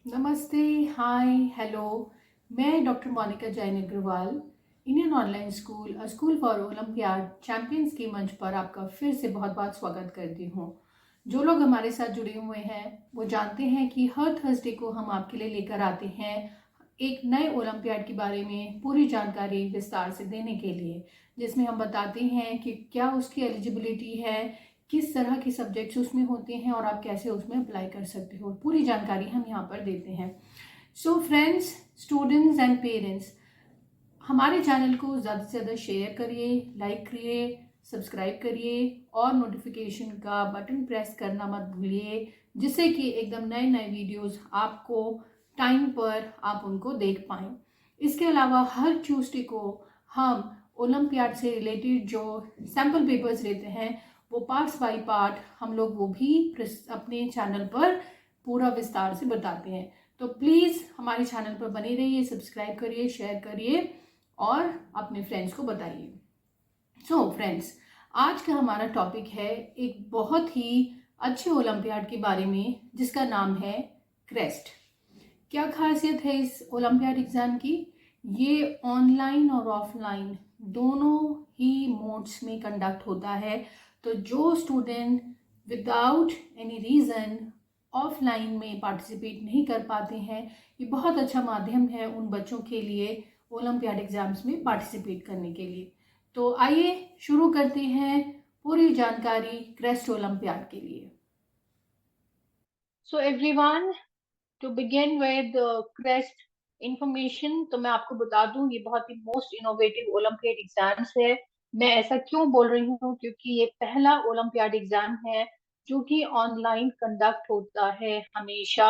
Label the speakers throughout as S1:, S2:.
S1: नमस्ते, hi, hello. मैं doctor Monika Jain Agarwal, Indian online school a school for olympiad champions के मंच पर आपका फिर से बहुत बहुत स्वागत करती हूँ। जो लोग हमारे साथ जुड़े हुए हैं वो जानते हैं कि हर थर्सडे को हम आपके लिए लेकर आते हैं एक नए ओलंपियाड के बारे में पूरी जानकारी विस्तार से देने के लिए, जिसमें हम बताते हैं कि क्या उसकी एलिजिबिलिटी है, किस तरह के सब्जेक्ट्स उसमें होते हैं और आप कैसे उसमें अप्लाई कर सकते हो। पूरी जानकारी हम यहाँ पर देते हैं। So friends, students and parents, हमारे चैनल को ज़्यादा से ज़्यादा शेयर करिए, लाइक करिए, सब्सक्राइब करिए और नोटिफिकेशन का बटन प्रेस करना मत भूलिए, जिससे कि एकदम नए नए वीडियोस आपको टाइम पर आप उनको देख पाएँ। इसके अलावा हर ट्यूसडे को हम ओलंपियाड से रिलेटेड जो सैम्पल पेपर्स रहते हैं वो पार्ट्स बाय पार्ट हम लोग वो भी अपने चैनल पर पूरा विस्तार से बताते हैं। तो प्लीज़ हमारे चैनल पर बने रहिए, सब्सक्राइब करिए, शेयर करिए और अपने फ्रेंड्स को बताइए। सो फ्रेंड्स, आज का हमारा टॉपिक है एक बहुत ही अच्छे ओलंपियाड के बारे में जिसका नाम है क्रेस्ट। क्या खासियत है इस ओलंपियाड एग्ज़ाम की? ये ऑनलाइन और ऑफलाइन दोनों ही मोड्स में कंडक्ट होता है। तो जो student without any reason offline में पार्टिसिपेट नहीं कर पाते हैं, ये बहुत अच्छा माध्यम है उन बच्चों के लिए ओलंपियाड एग्ज़ाम्स में पार्टिसिपेट करने के लिए। तो आइए शुरू करते हैं पूरी जानकारी क्रेस्ट ओलंपियाड के लिए। So everyone, to begin with Crest information, तो मैं आपको बता दूं ये बहुत ही मोस्ट इनोवेटिव ओलंपियाड एग्जाम्स है। मैं ऐसा क्यों बोल रही हूँ? क्योंकि ये पहला ओलंपियाड एग्जाम है जो कि ऑनलाइन कंडक्ट होता है। हमेशा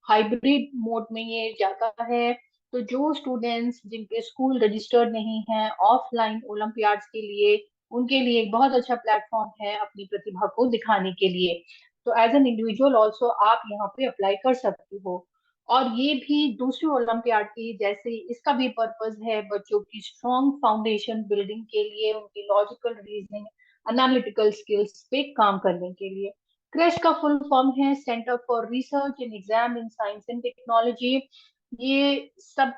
S1: हाइब्रिड मोड में ये जाता है। तो जो स्टूडेंट्स जिनके स्कूल रजिस्टर्ड नहीं है ऑफलाइन ओलंपियाड्स के लिए, उनके लिए एक बहुत अच्छा प्लेटफॉर्म है अपनी प्रतिभा को दिखाने के लिए। तो एज एन इंडिविजुअल ऑल्सो आप यहाँ पे अप्लाई कर सकते हो। और ये भी दूसरी ओलंपियाड की जैसे इसका भी पर्पस है बच्चों की स्ट्रॉन्ग फाउंडेशन बिल्डिंग के लिए, उनकी लॉजिकल रीजनिंग, एनालिटिकल स्किल्स पे काम करने के लिए। क्रेश का फुल फॉर्म है centre for research in exam in science and technology. ये सब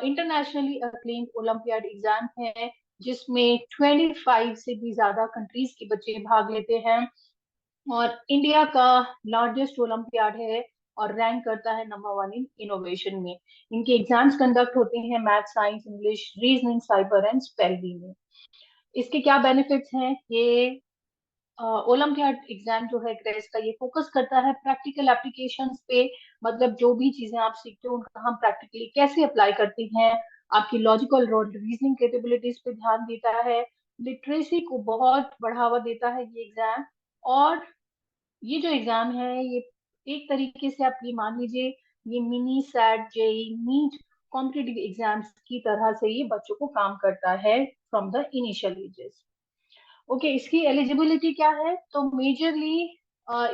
S1: इंटरनेशनली अक्लेम्ड ओलंपियाड एग्जाम है जिसमें 25 से भी ज्यादा कंट्रीज के बच्चे भाग लेते हैं और इंडिया का लार्जेस्ट ओलंपियाड है और रैंक करता है नंबर वन इन इनोवेशन में। इनके एग्जाम्स कंडक्ट होते हैं math, science, English, reasoning, cyber and spelling में। इसके क्या बेनिफिट्स हैं? ये ओलंपियाड एग्जाम जो है ग्रेस का, ये फोकस करता है प्रैक्टिकल एप्लीकेशंस पे। मतलब जो भी चीजें आप सीखते हो उनका हम प्रैक्टिकली कैसे अप्लाई करते हैं। आपकी लॉजिकल और रीजनिंग कैपेबिलिटीज पे ध्यान देता है। लिटरेसी को बहुत बढ़ावा देता है ये एग्जाम। और ये जो एग्जाम है ये एक तरीके से आप ये मान लीजिए ये mini SAT, JEE, NEET competitive exams की तरह से ये बच्चों को काम करता है from the initial ages. Okay, इसकी एलिजिबिलिटी क्या है? तो मेजरली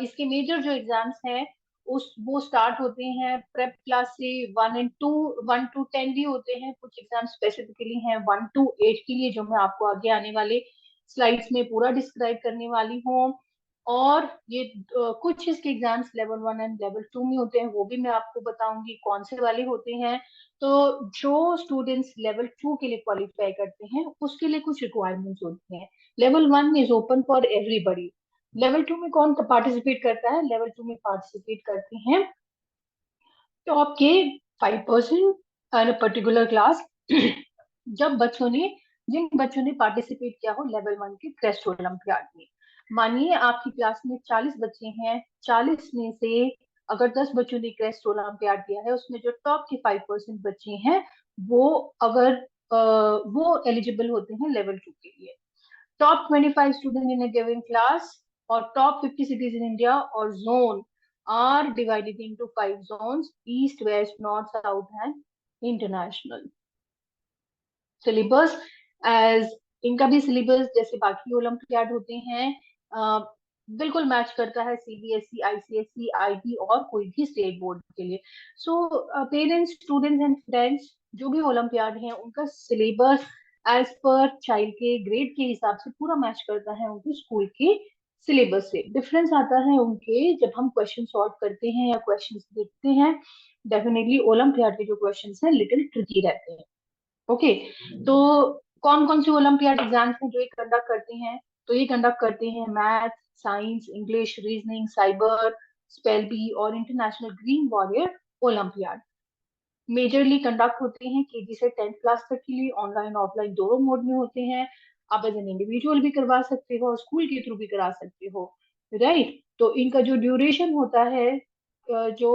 S1: इसके मेजर जो एग्जाम्स हैं उस वो स्टार्ट होते हैं प्रेप क्लास से। 1 एंड 2, 1 to 10 भी होते हैं। कुछ एग्जाम स्पेसिफिकली हैं 1 to 8 के लिए, जो मैं आपको आगे आने वाले स्लाइड्स में पूरा डिस्क्राइब करने वाली हूँ। और ये कुछ इसके एग्जाम्स लेवल 1 एंड लेवल 2 में होते हैं, वो भी मैं आपको बताऊंगी कौन से वाले होते हैं। तो जो स्टूडेंट्स लेवल 2 के लिए क्वालिफाई करते हैं उसके लिए कुछ रिक्वायरमेंट्स होती हैं। Level 1 is open for everybody. Level 2 में कौन पार्टिसिपेट करता है? लेवल 2 में पार्टिसिपेट करते हैं टॉप के 5% इन पर्टिकुलर क्लास। जब बच्चों ने जिन बच्चों ने पार्टिसिपेट किया हो लेवल 1 के क्रेस्ट ओलंपियाड में। मानिए आपकी क्लास में 40 बच्चे हैं, 40 में से अगर 10 बच्चों ने क्रेस्ट ओलंपियाड दिया है, उसमें जो टॉप के 5% बच्चे हैं वो अगर वो एलिजिबल होते हैं लेवल 2 के लिए। Top 25 students in a given class or top 50 cities in India or zone are divided into 5 zones: east, west, north, south and international. Syllabus as इनका भी सिलेबस जैसे बाकी ओलंपियाड होते हैं बिल्कुल मैच करता है सीबीएसई, आईसीएसई, आईबी और कोई भी स्टेट बोर्ड के लिए। So parents, students and friends, जो भी ओलंपियाड हैं उनका सिलेबस एज पर चाइल्ड के ग्रेड के हिसाब से पूरा मैच करता है उनके स्कूल के सिलेबस से डिफरेंस आता है उनके, जब हम क्वेश्चन सॉल्व करते हैं या क्वेश्चंस देखते हैं, डेफिनेटली ओलंपियाड के जो क्वेश्चंस हैं लिटिल ट्रिकी रहते हैं। ओके, तो कौन कौन से ओलंपियाड एग्जाम्स हैं जो ये कंडक्ट करते हैं? तो ये कंडक्ट करते हैं math, science, English, reasoning, cyber, spell bee और international green warrior olympiad. Majorly conduct होते हैं केजी से 10th क्लास तक के लिए, ऑनलाइन ऑफलाइन दोनों मोड में होते हैं। आप एज एन इंडिविजुअल भी करवा सकते हो और स्कूल के थ्रू भी करा सकते हो, राइट। तो इनका जो ड्यूरेशन होता है, जो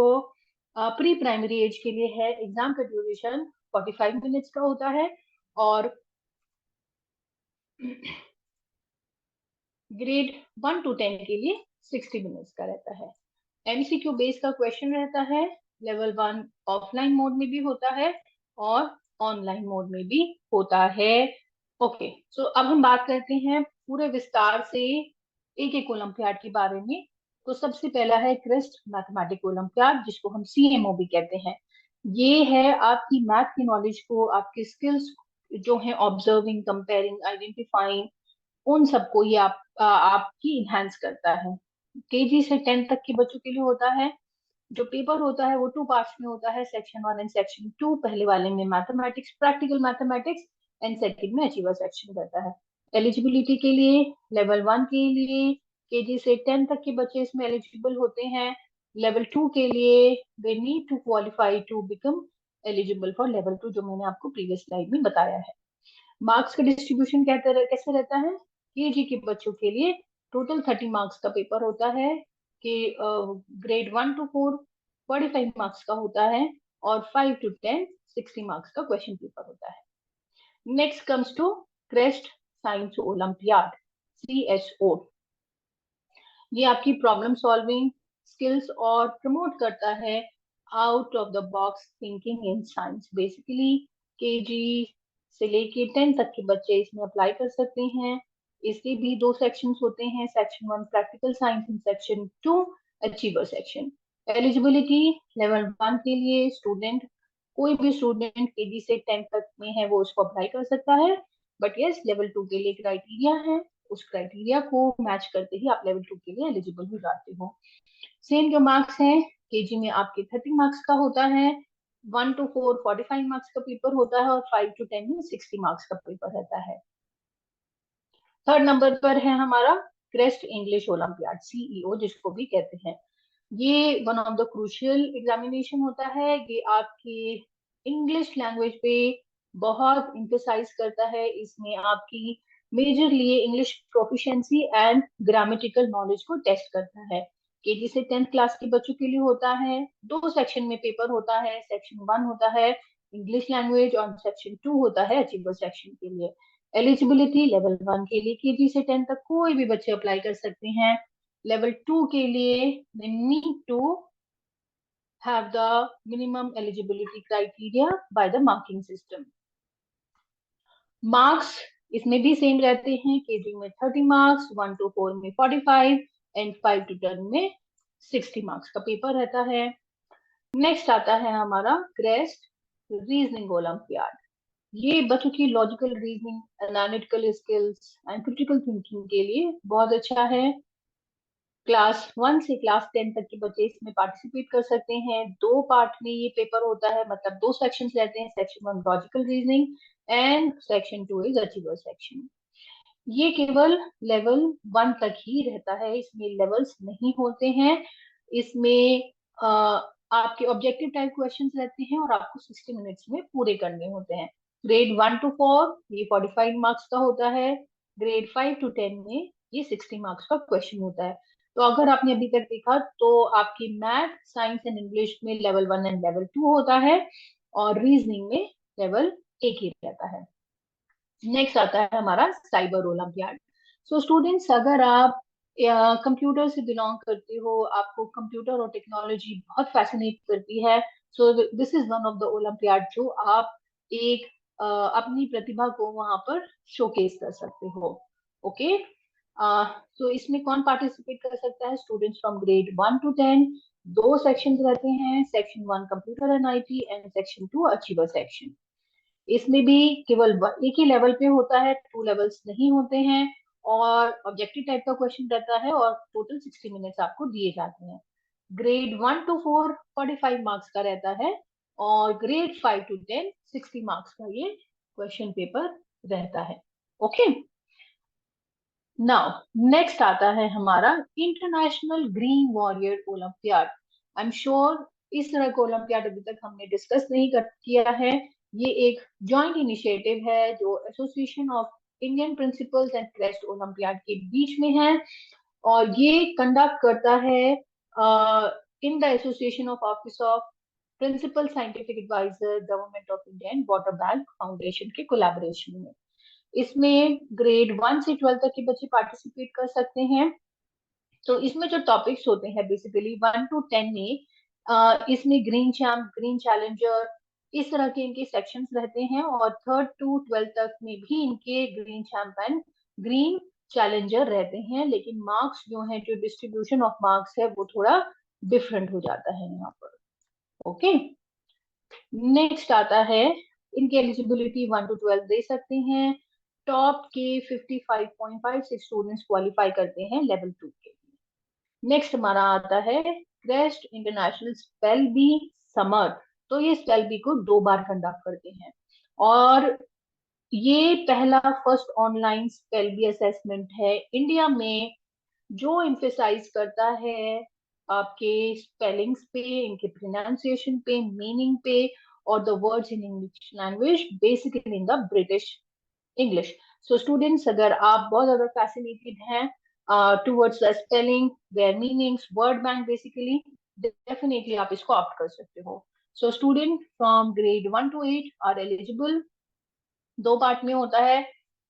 S1: प्री प्राइमरी एज के लिए है, एग्जाम का ड्यूरेशन 45 मिनट्स का होता है, और ग्रेड 1 to 10 के लिए 60 मिनट्स का रहता है। एमसीक्यू बेस का क्वेश्चन रहता है। लेवल 1 ऑफलाइन मोड में भी होता है और ऑनलाइन मोड में भी होता है। ओके, सो अब हम बात करते हैं पूरे विस्तार से एक एक ओलंपियाड के बारे में। तो सबसे पहला है क्रिस्ट मैथमेटिक ओलंपियाड, जिसको हम सीएमओ भी कहते हैं। ये है आपकी मैथ की नॉलेज को, आपकी स्किल्स जो है ऑब्जर्विंग, कंपेयरिंग, आइडेंटिफाइंग, उन सबको ये आपकी इनहेंस करता है। केजी से 10 तक के बच्चों के लिए होता है। जो पेपर होता है वो 2 पार्ट्स में होता है, सेक्शन 1 एंड सेक्शन 2। पहले वाले में mathematics, practical mathematics, and second में अचीवर सेक्शन रहता है। एलिजिबिलिटी के लिए, लेवल 1 के लिए केजी से 10 तक के बच्चे इसमें एलिजिबल होते हैं। लेवल 2 के लिए they need to qualify to become eligible for level 2, जो मैंने आपको प्रीवियस स्लाइड में बताया है। मार्क्स का डिस्ट्रीब्यूशन कैसे रहता है? केजी के बच्चों के लिए टोटल 30 मार्क्स का पेपर होता है, कि ग्रेड 1 to 4 45 मार्क्स का होता है, और 5 to 10 60 मार्क्स का क्वेश्चन पेपर होता है। Next comes to Crest science olympiad, CSO। ये आपकी प्रॉब्लम सॉल्विंग स्किल्स और प्रमोट करता है out of the box thinking in science. Basically KG से लेके 10 तक के बच्चे इसमें अप्लाई कर सकते हैं। इसके भी 2 सेक्शंस होते हैं, section 1 practical science and section 2 achiever section. Eligibility, level 1 के लिए स्टूडेंट, कोई भी स्टूडेंट केजी से 10 तक में है वो उसको अप्लाई कर सकता है। बट यस, लेवल 2 के लिए क्राइटेरिया है, उस क्राइटेरिया को मैच करते ही आप लेवल 2 के लिए एलिजिबल हो जाते हो। सेम जो मार्क्स हैं, केजी में आपके 30 मार्क्स का होता है, 1 to 4 45 मार्क्स का पेपर होता है, और 5 to 10 में 60 मार्क्स का पेपर रहता है। थर्ड नंबर पर है हमारा क्रेस्ट इंग्लिश ओलंपियाड, CEO जिसको भी कहते हैं। ये one of the crucial examination होता है। ये आपकी इंग्लिश लैंग्वेज पे बहुत इम्फेसाइज करता है। इसमें आपकी majorly English proficiency and grammatical knowledge को टेस्ट करता है। केजी से 10th क्लास के बच्चों के लिए होता है। 2 सेक्शन में पेपर होता है, सेक्शन 1 होता है इंग्लिश लैंग्वेज और सेक्शन 2 होता है अचीवर सेक्शन के लिए। एलिजिबिलिटी, लेवल 1 के लिए केजी से 10 तक कोई भी बच्चे अप्लाई कर सकते हैं। लेवल 2 के लिए they need to have the minimum eligibility criteria by the marking system. Marks इसमें भी सेम रहते हैं, केजी में 30 मार्क्स, 1 to 4 में 45 एंड 5 to 10 में 60 मार्क्स का पेपर रहता है। नेक्स्ट आता है हमारा क्रेस्ट रीजनिंग ओलंपियाड। ये बच्चों की logical reasoning, analytical skills and critical thinking के लिए बहुत अच्छा है। क्लास 1 से क्लास 10 तक के बच्चे इसमें पार्टिसिपेट कर सकते हैं। 2 पार्ट में ये पेपर होता है, मतलब 2 सेक्शंस रहते हैं, section 1 logical reasoning and section 2 is achiever section. ये केवल लेवल 1 तक ही रहता है, इसमें लेवल्स नहीं होते हैं। इसमें आपके ऑब्जेक्टिव टाइप क्वेश्चंस रहते हैं और आपको 60 मिनट्स में पूरे करने होते हैं। ग्रेड 1 to 4 ये 45 मार्क्स का होता है। ग्रेड 5 to 10 में ये 60 मार्क्स का क्वेश्चन होता है। तो अगर आपने अभी तक देखा तो आपकी मैथ, साइंस एंड इंग्लिश में लेवल 1 एंड लेवल 2 होता है, और रीजनिंग में लेवल 1 ही रहता है। नेक्स्ट आता है हमारा साइबर ओलंपियाड। सो स्टूडेंट्स, अगर आप कंप्यूटर से बिलोंग करते हो, आपको कंप्यूटर और टेक्नोलॉजी बहुत फैसिनेट करती है, so this is one of the olympiad जो आप एक अपनी प्रतिभा को वहां पर शोकेस कर सकते हो। ओके, तो इसमें कौन पार्टिसिपेट कर सकता है? Students from grade 1 to 10। 2 section रहते हैं, section 1 computer and IT and section 2 achiever section. इसमें भी केवल एक ही लेवल पे होता है, 2 लेवल्स नहीं होते हैं। और ऑब्जेक्टिव टाइप का क्वेश्चन रहता है और टोटल 60 मिनट्स आपको दिए जाते हैं। ग्रेड 1 to 4 45 मार्क्स का रहता है और ग्रेड 5 to 10 60 मार्क्स का ये क्वेश्चन पेपर रहता है। ओके, नाउ नेक्स्ट आता है हमारा international green warrior olympiad. I am sure इस तरह का ओलंपियाड अभी तक हमने डिस्कस नहीं किया है। ये एक जॉइंट इनिशिएटिव है जो Association of Indian principals and Crest olympiad के बीच में है और ये कंडक्ट करता है in the association of office of principal scientific adviser government of India and water bank foundation के कोलैबोरेशन में। इसमें ग्रेड 1 से 12 तक के बच्चे पार्टिसिपेट कर सकते हैं। तो इसमें जो टॉपिक्स होते हैं बेसिकली 1 to 10 में इसमें ग्रीन चैलेंजर इस तरह के इनके सेक्शंस रहते हैं और 3rd to 12 तक में भी इनके ग्रीन चैंपियन ग्रीन चैलेंजर रहते हैं, लेकिन मार्क्स जो है जो डिस्ट्रीब्यूशन ऑफ मार्क्स है वो थोड़ा डिफरेंट हो जाता है यहाँ पर। ओके, नेक्स्ट आता है इनकी एलिजिबिलिटी 1 to 12 दे सकते हैं। टॉप के 55.56 स्टूडेंट्स क्वालिफाई करते हैं लेवल 2 के। नेक्स्ट हमारा आता है Crest international spell bee summer. तो ये स्पेल बी को 2 बार कंडक्ट करते हैं और ये पहला first online spell bee assessment है इंडिया में जो इम्फेसाइज करता है आपके स्पेलिंग्स पे, इनके प्रोनाउंसिएशन पे, मीनिंग पे और the words in English language basically in the British English. So students, अगर आप बहुत ज्यादा फैसिनेटेड हैं towards the spelling, their meanings, word bank basically, definitely आप इसको ऑप्ट कर सकते हो। So student from grade 1 to 8 are eligible. 2 part में होता है।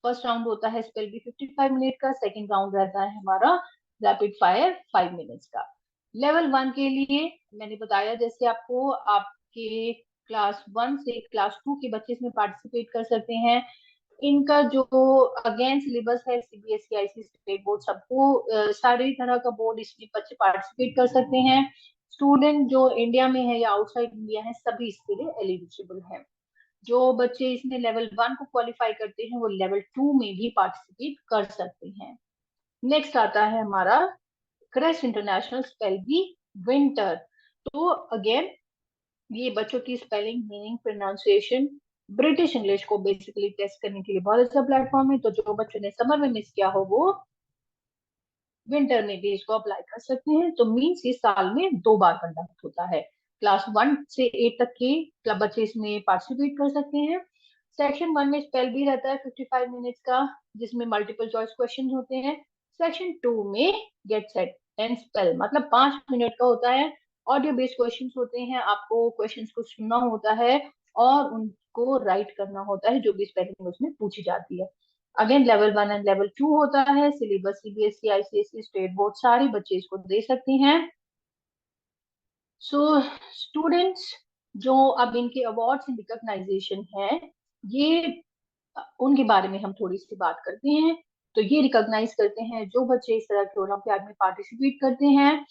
S1: फर्स्ट राउंड होता है स्पेल बी 55 मिनट का, सेकेंड राउंड रहता है हमारा रैपिड फायर 5 मिनट्स का। लेवल 1 के लिए मैंने बताया जैसे आपको, आपके क्लास 1 से क्लास 2 के बच्चे इसमें पार्टिसिपेट कर सकते हैं। इनका जो अगेन सिलेबस है सीबीएसई, आईसीएसई, स्टेट बोर्ड, सबको सारी तरह का बोर्ड इसमें बच्चे पार्टिसिपेट कर सकते हैं। स्टूडेंट जो इंडिया में है या आउटसाइड इंडिया है सभी इसके लिए एलिजिबल है। जो बच्चे इसमें लेवल 1 को क्वालिफाई करते हैं वो लेवल 2 में भी पार्टिसिपेट कर सकते हैं। नेक्स्ट आता है हमारा Crest international spell bee winter. तो अगेन ये बच्चों की spelling, meaning, pronunciation, British English को बेसिकली टेस्ट करने के लिए बहुत अच्छा प्लेटफॉर्म है। तो जो बच्चों ने समर में मिस किया हो वो विंटर में भी इसको अप्लाई कर सकते हैं। तो मीन्स इस साल में 2 बार कंडक्ट होता है। क्लास 1 से 8 तक के क्लब बच्चे इसमें पार्टिसिपेट कर सकते हैं। सेक्शन 1 में स्पेल भी रहता है 55 मिनट्स का, जिसमें मल्टीपल चॉइस क्वेश्चन होते हैं। सेक्शन 2 में गेट सेट एंड स्पेल मतलब 5 मिनट का होता है। ऑडियो बेस्ड क्वेश्चन होते हैं, आपको क्वेश्चन को सुनना होता है और उनको राइट करना होता है जो भी स्पेलिंग उसमें पूछी जाती है। अगेन लेवल 1 एंड लेवल 2 होता है। Syllabus CBSE, ICSE, state board सारे बच्चे इसको दे सकते हैं। सो स्टूडेंट्स, जो अब इनके अवार्ड्स एंड रिकॉग्नाइजेशन है, ये उनके बारे में हम थोड़ी सी बात करते हैं। तो ये रिकॉग्नाइज करते हैं जो बच्चे इस तरह के ओलंपियाड में पार्टिसिपेट करते हैं।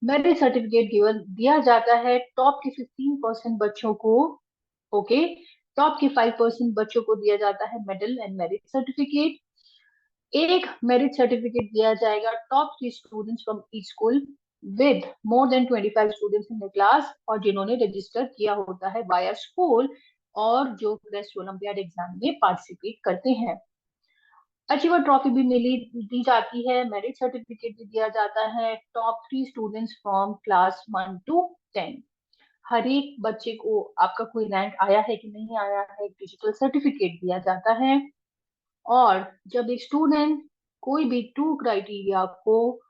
S1: मेरिट सर्टिफिकेट गिवन दिया जाता है टॉप के 15% बच्चों को। ओके, टॉप के 5% बच्चों को दिया जाता है मेडल एंड मेरिट सर्टिफिकेट। एक मेरिट सर्टिफिकेट दिया जाएगा top 3 students from each school with more than 25 students in the class और जिन्होंने रजिस्टर किया होता है वाया स्कूल और जो क्रेस्ट ओलंपियाड एग्जाम में पार्टिसिपेट करते हैं। अचीवर ट्रॉफी भी मिली दी जाती है, मेरिट सर्टिफिकेट भी दिया जाता है top 3 students from class 1 to 10। हर एक बच्चे को आपका कोई रैंक आया है कि नहीं आया है, डिजिटल सर्टिफिकेट दिया जाता है। और जब एक स्टूडेंट कोई भी 2 क्राइटेरिया को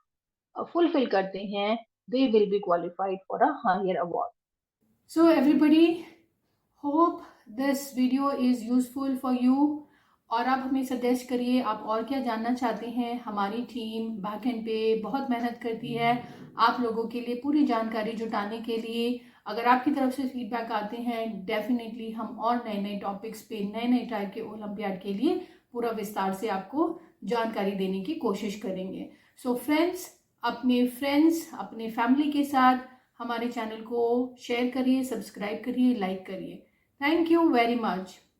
S1: फुलफिल करते हैं, they will be qualified for a higher award.
S2: So everybody, hope this video is useful for you. और आप हमें सजेस्ट करिए आप और क्या जानना चाहते हैं। हमारी टीम बैकएंड पे बहुत मेहनत करती है आप लोगों के लिए पूरी जानकारी जुटाने के लिए। अगर आपकी तरफ से फीडबैक आते हैं डेफिनेटली हम और नए नए टॉपिक्स पे नए नए टाइप के ओलंपियाड के लिए पूरा विस्तार से आपको जानकारी देने की कोशिश करेंगे। सो फ्रेंड्स, अपने फैमिली के साथ हमारे चैनल को शेयर करिए, सब्सक्राइब करिए, लाइक करिए। Thank you very much.